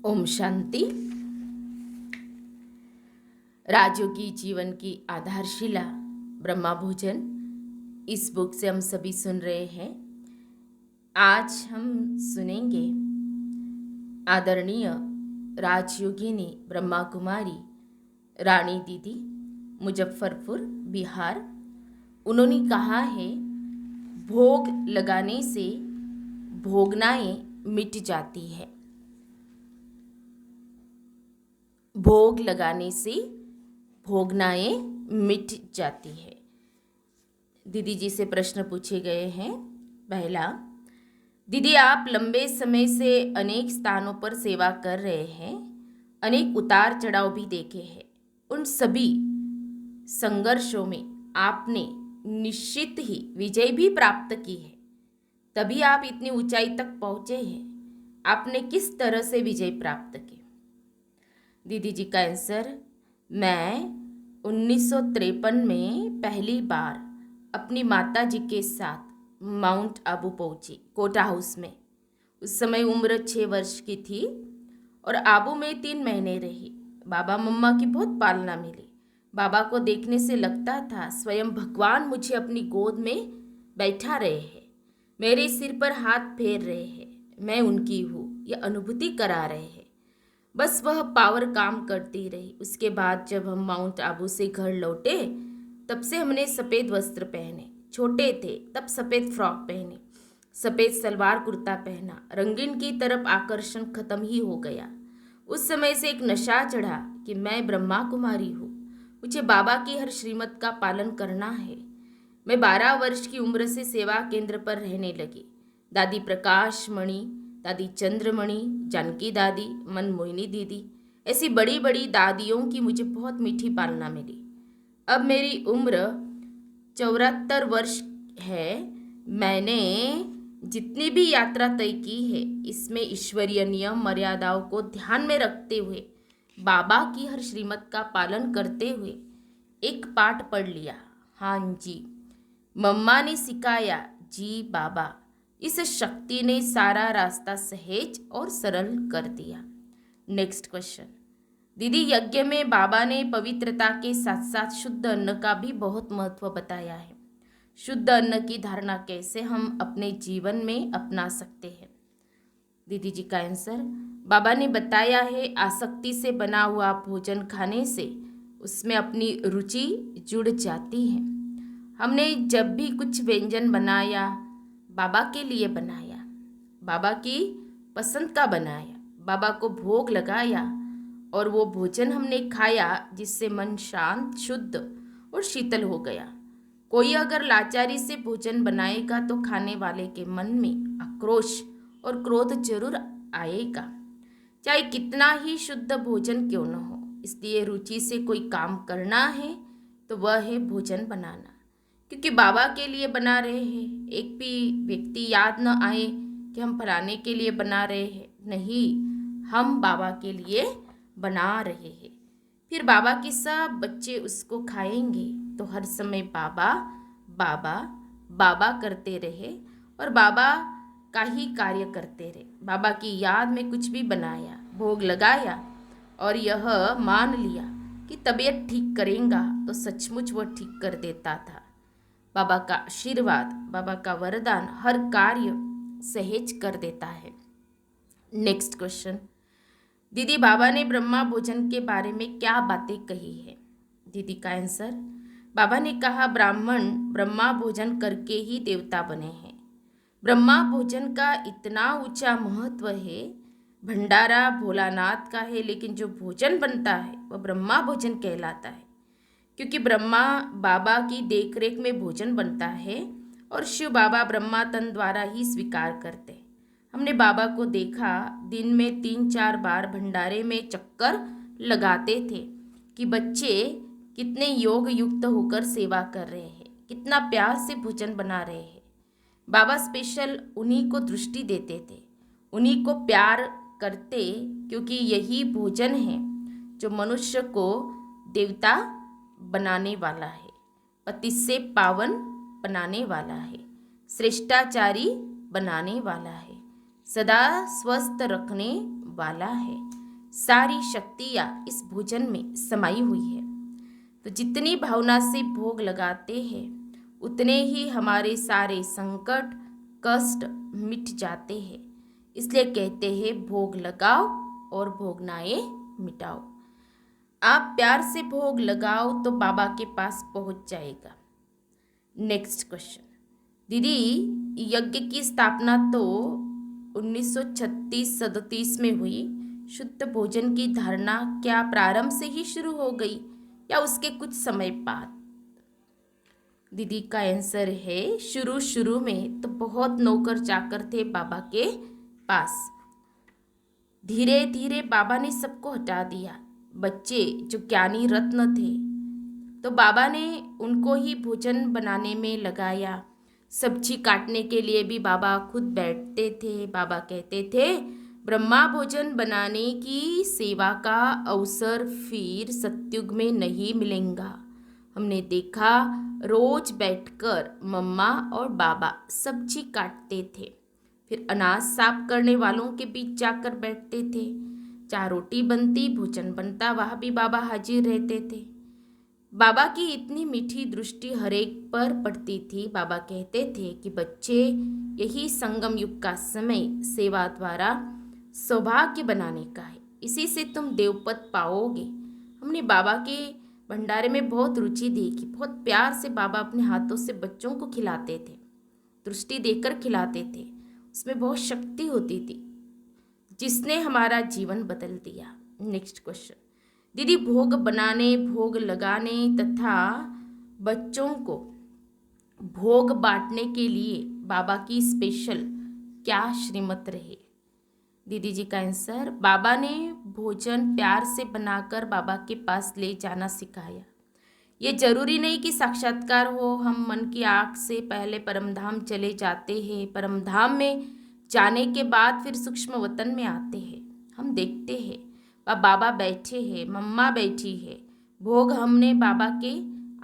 ओम शांति। राजयोगी जीवन की आधारशिला ब्रह्मा भोजन, इस बुक से हम सभी सुन रहे हैं। आज हम सुनेंगे आदरणीय राजयोगिनी ब्रह्मा कुमारी रानी दीदी, मुजफ्फरपुर, बिहार। उन्होंने कहा है, भोग लगाने से भोगनाएं मिट जाती है। भोग लगाने से भोगनाएं मिट जाती है। दीदी जी से प्रश्न पूछे गए हैं। पहला, दीदी आप लंबे समय से अनेक स्थानों पर सेवा कर रहे हैं, अनेक उतार चढ़ाव भी देखे हैं। उन सभी संघर्षों में आपने निश्चित ही विजय भी प्राप्त की है, तभी आप इतनी ऊंचाई तक पहुंचे हैं। आपने किस तरह से विजय प्राप्त की? दीदी जी का आंसर, मैं 1953 में पहली बार अपनी माता जी के साथ माउंट आबू पहुंची, कोटा हाउस में। उस समय उम्र 6 वर्ष की थी और आबू में 3 महीने रही। बाबा मम्मा की बहुत पालना मिली। बाबा को देखने से लगता था स्वयं भगवान मुझे अपनी गोद में बैठा रहे हैं, मेरे सिर पर हाथ फेर रहे हैं, मैं उनकी हूँ, यह अनुभूति करा रहे हैं। बस वह पावर काम करती रही। उसके बाद जब हम माउंट आबू से घर लौटे, तब से हमने सफ़ेद वस्त्र पहने। छोटे थे तब सफ़ेद फ्रॉक पहनी, सफ़ेद सलवार कुर्ता पहना। रंगीन की तरफ आकर्षण खत्म ही हो गया। उस समय से एक नशा चढ़ा कि मैं ब्रह्मा कुमारी हूँ, मुझे बाबा की हर श्रीमत का पालन करना है। मैं 12 वर्ष की उम्र से सेवा केंद्र पर रहने लगी। दादी प्रकाश मणि, दादी चंद्रमणि, जानकी दादी, मनमोहिनी दीदी, ऐसी बड़ी बड़ी दादियों की मुझे बहुत मीठी पालना मिली। अब मेरी उम्र 74 वर्ष है। मैंने जितनी भी यात्रा तय की है, इसमें ईश्वरीय नियम मर्यादाओं को ध्यान में रखते हुए, बाबा की हर श्रीमत का पालन करते हुए एक पाठ पढ़ लिया। हाँ जी, मम्मा ने सिखाया, जी बाबा। इस शक्ति ने सारा रास्ता सहज और सरल कर दिया। नेक्स्ट क्वेश्चन, दीदी यज्ञ में बाबा ने पवित्रता के साथ साथ शुद्ध अन्न का भी बहुत महत्व बताया है। शुद्ध अन्न की धारणा कैसे हम अपने जीवन में अपना सकते हैं? दीदी जी का आंसर, बाबा ने बताया है, आसक्ति से बना हुआ भोजन खाने से उसमें अपनी रुचि जुड़ जाती है। हमने जब भी कुछ व्यंजन बनाया, बाबा के लिए बनाया, बाबा की पसंद का बनाया, बाबा को भोग लगाया और वो भोजन हमने खाया, जिससे मन शांत, शुद्ध और शीतल हो गया। कोई अगर लाचारी से भोजन बनाएगा तो खाने वाले के मन में आक्रोश और क्रोध जरूर आएगा, चाहे कितना ही शुद्ध भोजन क्यों न हो। इसलिए रुचि से कोई काम करना है तो वह है भोजन बनाना, क्योंकि बाबा के लिए बना रहे हैं। एक भी व्यक्ति याद न आए कि हम फलाने के लिए बना रहे हैं, नहीं, हम बाबा के लिए बना रहे हैं। फिर बाबा के सब बच्चे उसको खाएंगे तो हर समय बाबा बाबा बाबा करते रहे और बाबा का ही कार्य करते रहे। बाबा की याद में कुछ भी बनाया, भोग लगाया और यह मान लिया कि तबीयत ठीक करेगा, तो सचमुच वह ठीक कर देता था। बाबा का आशीर्वाद, बाबा का वरदान हर कार्य सहज कर देता है। नेक्स्ट क्वेश्चन, दीदी बाबा ने ब्रह्मा भोजन के बारे में क्या बातें कही है? दीदी का आंसर, बाबा ने कहा, ब्राह्मण ब्रह्मा भोजन करके ही देवता बने हैं। ब्रह्मा भोजन का इतना ऊंचा महत्व है। भंडारा भोलानाथ का है, लेकिन जो भोजन बनता है वह ब्रह्मा भोजन कहलाता है, क्योंकि ब्रह्मा बाबा की देखरेख में भोजन बनता है और शिव बाबा ब्रह्मा तन द्वारा ही स्वीकार करते हैं। हमने बाबा को देखा, दिन में 3-4 बार भंडारे में चक्कर लगाते थे कि बच्चे कितने योग युक्त होकर सेवा कर रहे हैं, कितना प्यार से भोजन बना रहे हैं। बाबा स्पेशल उन्हीं को दृष्टि देते थे, उन्हीं को प्यार करते, क्योंकि यही भोजन है जो मनुष्य को देवता बनाने वाला है, पति से पावन बनाने वाला है, श्रेष्ठाचारी बनाने वाला है, सदा स्वस्थ रखने वाला है। सारी शक्तियाँ इस भोजन में समाई हुई है। तो जितनी भावना से भोग लगाते हैं उतने ही हमारे सारे संकट कष्ट मिट जाते हैं। इसलिए कहते हैं भोग लगाओ और भोगनाएं मिटाओ। आप प्यार से भोग लगाओ तो बाबा के पास पहुंच जाएगा। नेक्स्ट क्वेश्चन, दीदी यज्ञ की स्थापना तो 1936-37 में हुई। शुद्ध भोजन की धारणा क्या प्रारंभ से ही शुरू हो गई या उसके कुछ समय बाद? दीदी का आंसर है शुरू में तो बहुत नौकर चाकर थे बाबा के पास। धीरे धीरे बाबा ने सबको हटा दिया। बच्चे जो ज्ञानी रत्न थे तो बाबा ने उनको ही भोजन बनाने में लगाया। सब्जी काटने के लिए भी बाबा खुद बैठते थे। बाबा कहते थे ब्रह्मा भोजन बनाने की सेवा का अवसर फिर सतयुग में नहीं मिलेगा। हमने देखा रोज बैठकर मम्मा और बाबा सब्जी काटते थे, फिर अनाज साफ करने वालों के बीच जाकर बैठते थे। चार रोटी बनती, भोजन बनता, वहाँ भी बाबा हाजिर रहते थे। बाबा की इतनी मीठी दृष्टि हर एक पर पड़ती थी। बाबा कहते थे कि बच्चे, यही संगम युग का समय सेवा द्वारा सौभाग्य बनाने का है, इसी से तुम देवपद पाओगे। हमने बाबा के भंडारे में बहुत रुचि देखी। बहुत प्यार से बाबा अपने हाथों से बच्चों को खिलाते थे, दृष्टि देकर खिलाते थे। उसमें बहुत शक्ति होती थी जिसने हमारा जीवन बदल दिया। नेक्स्ट क्वेश्चन, दीदी भोग बनाने, भोग लगाने तथा बच्चों को भोग बांटने के लिए बाबा की स्पेशल क्या श्रीमत रही? दीदी जी का आंसर, बाबा ने भोजन प्यार से बनाकर बाबा के पास ले जाना सिखाया। ये जरूरी नहीं कि साक्षात्कार हो। हम मन की आँख से पहले परमधाम चले जाते हैं। परमधाम में जाने के बाद फिर सूक्ष्म वतन में आते हैं। हम देखते हैं वह बाबा बैठे हैं, मम्मा बैठी है, भोग हमने बाबा के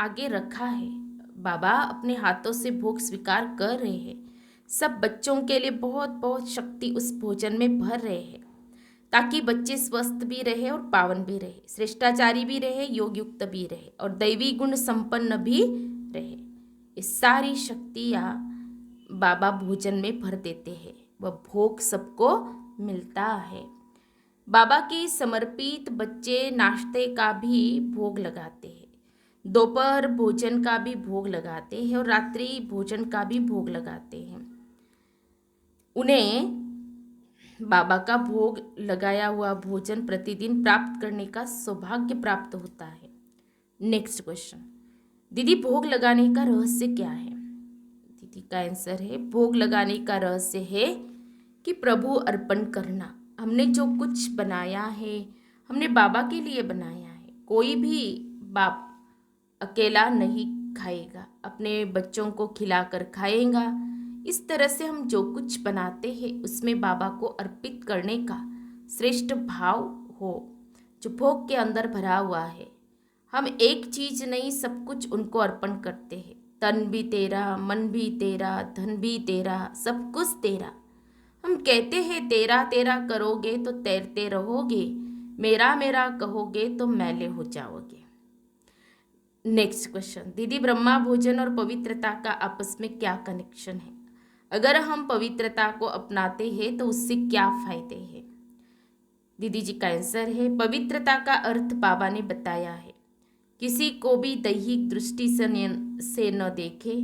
आगे रखा है। बाबा अपने हाथों से भोग स्वीकार कर रहे हैं। सब बच्चों के लिए बहुत बहुत शक्ति उस भोजन में भर रहे हैं ताकि बच्चे स्वस्थ भी रहे और पावन भी रहे, श्रेष्ठाचारी भी रहे, योग युक्त भी रहे और दैवी गुण संपन्न भी रहे। ये सारी शक्तियाँ बाबा भोजन में भर देते हैं। वह भोग सबको मिलता है। बाबा के समर्पित बच्चे नाश्ते का भी भोग लगाते हैं, दोपहर भोजन का भी भोग लगाते हैं और रात्रि भोजन का भी भोग लगाते हैं। उन्हें बाबा का भोग लगाया हुआ भोजन प्रतिदिन प्राप्त करने का सौभाग्य प्राप्त होता है। नेक्स्ट क्वेश्चन, दीदी भोग लगाने का रहस्य क्या है? दीदी का आंसर है भोग लगाने का रहस्य है कि प्रभु अर्पण करना। हमने जो कुछ बनाया है हमने बाबा के लिए बनाया है। कोई भी बाप अकेला नहीं खाएगा, अपने बच्चों को खिलाकर खाएगा। इस तरह से हम जो कुछ बनाते हैं उसमें बाबा को अर्पित करने का श्रेष्ठ भाव हो जो भोग के अंदर भरा हुआ है। हम एक चीज नहीं, सब कुछ उनको अर्पण करते हैं। तन भी तेरा, मन भी तेरा, धन भी तेरा, सब कुछ तेरा। हम कहते हैं तेरा तेरा करोगे तो तैरते रहोगे, मेरा मेरा कहोगे तो मैले हो जाओगे। नेक्स्ट क्वेश्चन, दीदी ब्रह्मा भोजन और पवित्रता का आपस में क्या कनेक्शन है? अगर हम पवित्रता को अपनाते हैं तो उससे क्या फायदे हैं? दीदी जी का आंसर है पवित्रता का अर्थ बाबा ने बताया है। किसी को भी दैहिक दृष्टि से न देखे,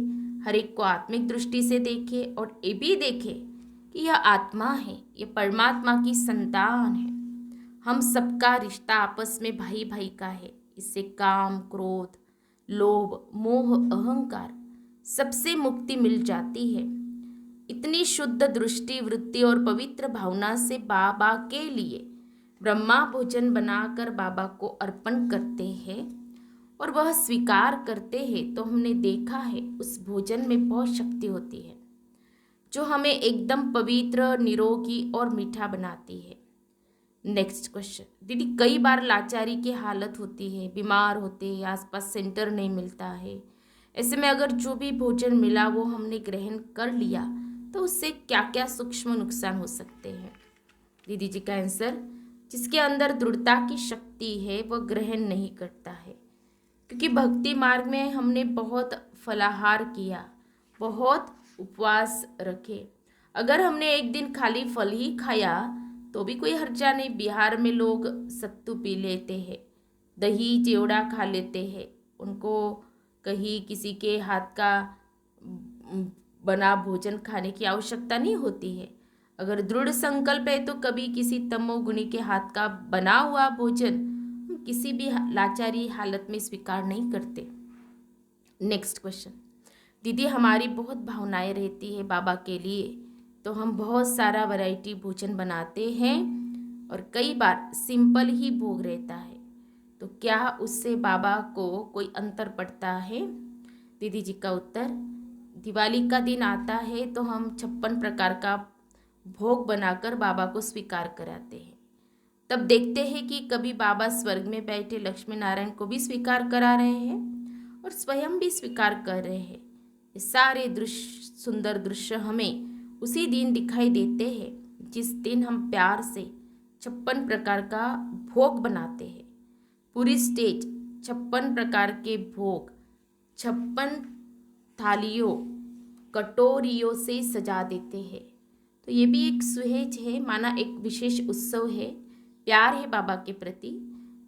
हर एक को आत्मिक दृष्टि से देखे और ये भी देखे कि यह आत्मा है, यह परमात्मा की संतान है। हम सबका रिश्ता आपस में भाई भाई का है। इससे काम, क्रोध, लोभ, मोह, अहंकार सबसे मुक्ति मिल जाती है। इतनी शुद्ध दृष्टि, वृत्ति और पवित्र भावना से बाबा के लिए ब्रह्मा भोजन बनाकर बाबा को अर्पण करते हैं और वह स्वीकार करते हैं तो हमने देखा है उस भोजन में बहुत शक्ति होती है जो हमें एकदम पवित्र, निरोगी और मीठा बनाती है। नेक्स्ट क्वेश्चन, दीदी कई बार लाचारी की हालत होती है, बीमार होते हैं, आसपास सेंटर नहीं मिलता है। ऐसे में अगर जो भी भोजन मिला वो हमने ग्रहण कर लिया तो उससे क्या क्या सूक्ष्म नुकसान हो सकते हैं? दीदी जी का आंसर, जिसके अंदर दृढ़ता की शक्ति है वह ग्रहण नहीं करता है, क्योंकि भक्ति मार्ग में हमने बहुत फलाहार किया, बहुत उपवास रखे। अगर हमने एक दिन खाली फल ही खाया तो भी कोई हर्जा नहीं। बिहार में लोग सत्तू पी लेते हैं, दही चिवड़ा खा लेते हैं, उनको कहीं किसी के हाथ का बना भोजन खाने की आवश्यकता नहीं होती है। अगर दृढ़ संकल्प है तो कभी किसी तमोगुणी के हाथ का बना हुआ भोजन हम किसी भी लाचारी हालत में स्वीकार नहीं करते। नेक्स्ट क्वेश्चन, दीदी हमारी बहुत भावनाएं रहती है बाबा के लिए, तो हम बहुत सारा वैरायटी भोजन बनाते हैं और कई बार सिंपल ही भोग रहता है, तो क्या उससे बाबा को कोई अंतर पड़ता है? दीदी जी का उत्तर, दिवाली का दिन आता है तो हम 56 प्रकार का भोग बनाकर बाबा को स्वीकार कराते हैं। तब देखते हैं कि कभी बाबा स्वर्ग में बैठे लक्ष्मी नारायण को भी स्वीकार करा रहे हैं और स्वयं भी स्वीकार कर रहे हैं। ये सारे दृश्य, सुंदर दृश्य हमें उसी दिन दिखाई देते हैं जिस दिन हम प्यार से 56 प्रकार का भोग बनाते हैं। पूरी स्टेज 56 प्रकार के भोग 56 थालियों कटोरियों से सजा देते हैं। तो ये भी एक सुहेज है, माना एक विशेष उत्सव है, प्यार है बाबा के प्रति।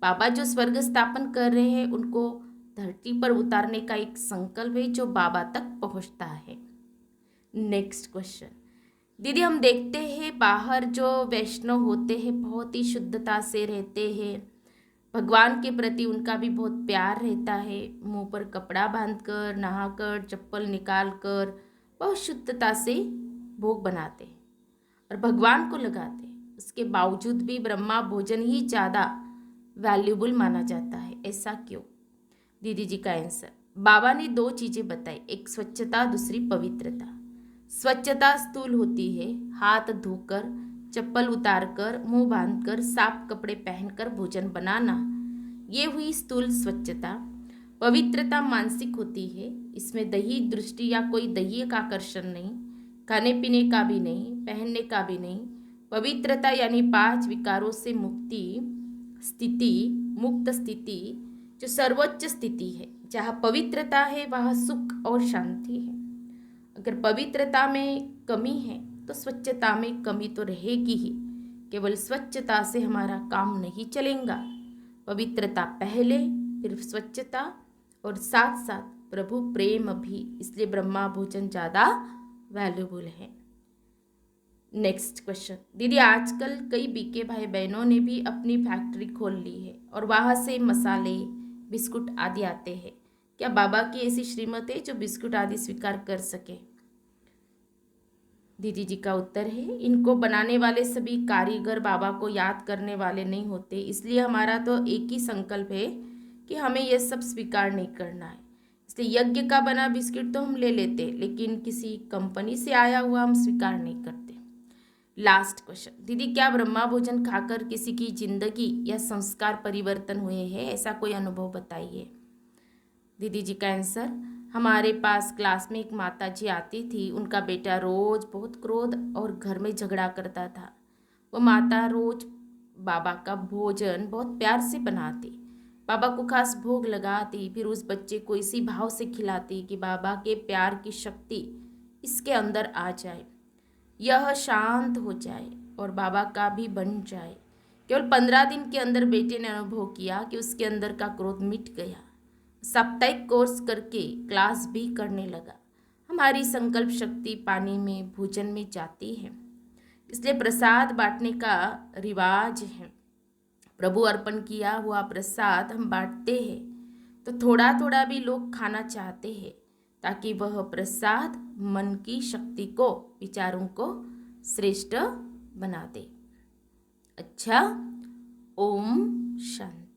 बाबा जो स्वर्ग स्थापन कर रहे हैं उनको धरती पर उतारने का एक संकल्प है जो बाबा तक पहुंचता है। नेक्स्ट क्वेश्चन, दीदी हम देखते हैं बाहर जो वैष्णव होते हैं बहुत ही शुद्धता से रहते हैं, भगवान के प्रति उनका भी बहुत प्यार रहता है, मुंह पर कपड़ा बांधकर, नहाकर, चप्पल निकालकर बहुत शुद्धता से भोग बनाते हैं और भगवान को लगाते हैं। उसके बावजूद भी ब्रह्मा भोजन ही ज़्यादा वैल्यूबल माना जाता है, ऐसा क्यों? दीदी जी का आंसर, बाबा ने 2 चीज़ें बताई, एक स्वच्छता, दूसरी पवित्रता। स्वच्छता स्थूल होती है, हाथ धोकर, चप्पल उतारकर, मुंह बांधकर, साफ कपड़े पहनकर भोजन बनाना, ये हुई स्थूल स्वच्छता। पवित्रता मानसिक होती है, इसमें दैहिक दृष्टि या कोई दैहिक आकर्षण नहीं, खाने पीने का भी नहीं, पहनने का भी नहीं। पवित्रता यानी 5 विकारों से मुक्त स्थिति जो सर्वोच्च स्थिति है। जहाँ पवित्रता है वहाँ सुख और शांति है। अगर पवित्रता में कमी है तो स्वच्छता में कमी तो रहेगी ही। केवल स्वच्छता से हमारा काम नहीं चलेगा, पवित्रता पहले, फिर स्वच्छता और साथ साथ प्रभु प्रेम भी, इसलिए ब्रह्मा भोजन ज़्यादा वैल्यूबल है। नेक्स्ट क्वेश्चन, दीदी आजकल कई बीके भाई बहनों ने भी अपनी फैक्ट्री खोल ली है और वहाँ से मसाले, बिस्कुट आदि आते हैं। क्या बाबा की ऐसी श्रीमत है जो बिस्कुट आदि स्वीकार कर सके? दीदी जी का उत्तर है, इनको बनाने वाले सभी कारीगर बाबा को याद करने वाले नहीं होते, इसलिए हमारा तो एक ही संकल्प है कि हमें यह सब स्वीकार नहीं करना है। इसलिए यज्ञ का बना बिस्किट तो हम ले लेते, लेकिन किसी कंपनी से आया हुआ हम स्वीकार नहीं करते। लास्ट क्वेश्चन, दीदी क्या ब्रह्मा भोजन खाकर किसी की जिंदगी या संस्कार परिवर्तन हुए हैं? ऐसा कोई अनुभव बताइए। दीदी जी का आंसर, हमारे पास क्लास में एक माता जी आती थी, उनका बेटा रोज बहुत क्रोध और घर में झगड़ा करता था। वो माता रोज बाबा का भोजन बहुत प्यार से बनाती, बाबा को खास भोग लगाती, फिर उस बच्चे को इसी भाव से खिलाती कि बाबा के प्यार की शक्ति इसके अंदर आ जाए, यह शांत हो जाए और बाबा का भी बन जाए। केवल 15 दिन के अंदर बेटे ने अनुभव किया कि उसके अंदर का क्रोध मिट गया। साप्ताहिक कोर्स करके क्लास भी करने लगा। हमारी संकल्प शक्ति पानी में, भोजन में जाती है, इसलिए प्रसाद बांटने का रिवाज है। प्रभु अर्पण किया हुआ प्रसाद हम बांटते हैं तो थोड़ा थोड़ा भी लोग खाना चाहते हैं, ताकि वह प्रसाद मन की शक्ति को, विचारों को श्रेष्ठ बना दे। अच्छा, ओम शांति।